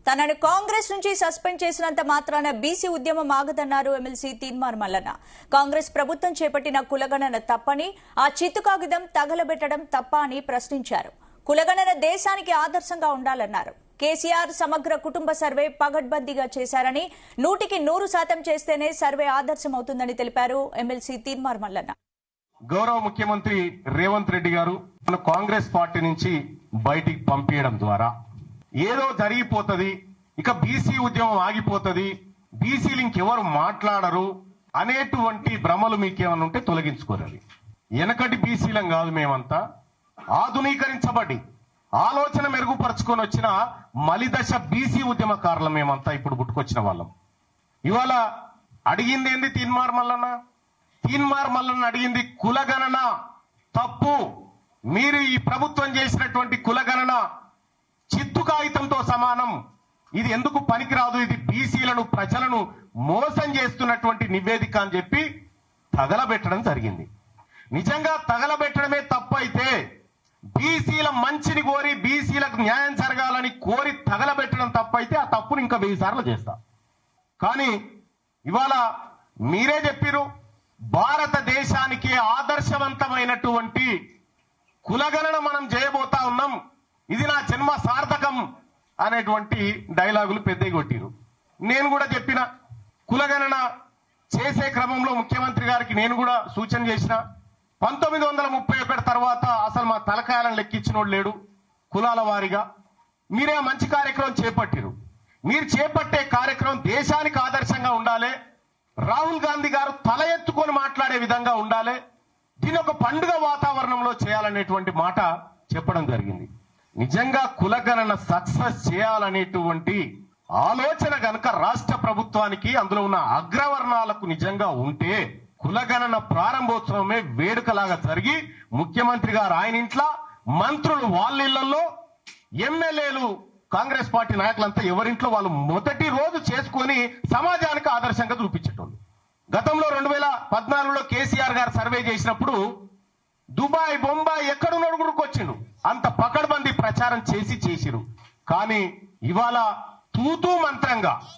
తనను కాంగ్రెస్ నుంచి సస్పెండ్ చేసినంత మాత్రాన బీసీ ఉద్యమం ఆగదన్నారు ఎమ్మెల్సీ తీన్మార్ మల్లన్న. కాంగ్రెస్ ప్రభుత్వం చేపట్టిన కులగణన తప్పని, ఆ చిత్తు కాగితం తగలబెట్టడం తప్ప అని ప్రశ్నించారు. కులగణన దేశానికి ఆదర్శంగా ఉండాలన్నారు. కేసీఆర్ సమగ్ర కుటుంబ సర్వే పగడ్బందీగా చేశారని, 100% చేస్తేనే సర్వే ఆదర్శమవుతుందని తెలిపారు ఎమ్మెల్సీ తీన్మార్ మల్లన్న. గౌరవ ముఖ్యమంత్రి రేవంత్ రెడ్డి గారు కాంగ్రెస్ పార్టీ నుంచి బయటికి పంపించడం ద్వారా ఏదో జరిగిపోతుంది, ఇక బీసీ ఉద్యమం ఆగిపోతుంది, బీసీలు ఇంకెవరు మాట్లాడరు అనేటువంటి భ్రమలు మీకేమన్నా ఉంటే తొలగించుకోరాలి. వెనకటి బీసీలం కాదు, మేమంతా ఆధునీకరించబడి ఆలోచన మెరుగుపరుచుకొని వచ్చిన మలిదశ బీసీ ఉద్యమకారులు మేమంతా ఇప్పుడు పుట్టుకొచ్చిన వాళ్ళం. ఇవాళ అడిగింది ఏంది తీన్మార్ మల్లన్న అడిగింది కులగణన తప్పు. మీరు ఈ ప్రభుత్వం చేసినటువంటి కులగణన చిత్తు కాగితంతో సమానం, ఇది ఎందుకు పనికిరాదు, ఇది బీసీలను ప్రజలను మోసం చేస్తున్నటువంటి నివేదిక అని చెప్పి తగలబెట్టడం జరిగింది. నిజంగా తగలబెట్టడమే తప్పు అయితే, బీసీల మంచిని కోరి బీసీలకు న్యాయం జరగాలని కోరి తగలబెట్టడం తప్పైతే ఆ తప్పును ఇంకా 1000 సార్లు చేస్తా. కానీ ఇవాళ మీరే చెప్పిరు, భారతదేశానికి ఆదర్శవంతమైనటువంటి కులగణన మనం చేయబోతా ఉన్నాం, ఇది నా జన్మ సార్థకం అనేటువంటి డైలాగులు పెద్దగా కొట్టిరు. నేను కూడా చెప్పిన, కులగణన చేసే క్రమంలో ముఖ్యమంత్రి గారికి నేను కూడా సూచన చేసిన, 1931 తర్వాత అసలు మా తలకాయాలను లెక్కించినోడు లేడు కులాల వారీగా. మీరే మంచి కార్యక్రమం చేపట్టిరు. మీరు చేపట్టే కార్యక్రమం దేశానికి ఆదర్శంగా ఉండాలి, రాహుల్ గాంధీ గారు తల ఎత్తుకొని మాట్లాడే విధంగా ఉండాలి, దీని ఒక పండుగ వాతావరణంలో చేయాలనేటువంటి మాట చెప్పడం జరిగింది. నిజంగా కులగణన సక్సెస్ చేయాలనేటువంటి ఆలోచన గనక రాష్ట్ర ప్రభుత్వానికి, అందులో ఉన్న అగ్రవర్ణాలకు నిజంగా ఉంటే, కులగణన ప్రారంభోత్సవమే వేడుకలాగా జరిగి ముఖ్యమంత్రి గారు ఆయన ఇంట్లో, మంత్రులు వాళ్ళ ఇళ్లలో, ఎమ్మెల్యేలు కాంగ్రెస్ పార్టీ నాయకులంతా ఎవరింట్లో వాళ్ళు మొదటి రోజు చేసుకొని సమాజానికి ఆదర్శంగా చూపించేటోళ్ళు. గతంలో 2014లో కేసీఆర్ గారు సర్వే చేసినప్పుడు దుబాయ్, బొంబాయి ఎక్కడున్నాడు గుడికొచ్చిండు, అంత పకడ్బందీ ప్రచారం చేసిరు. కానీ ఇవాళ తూతూ మంత్రంగా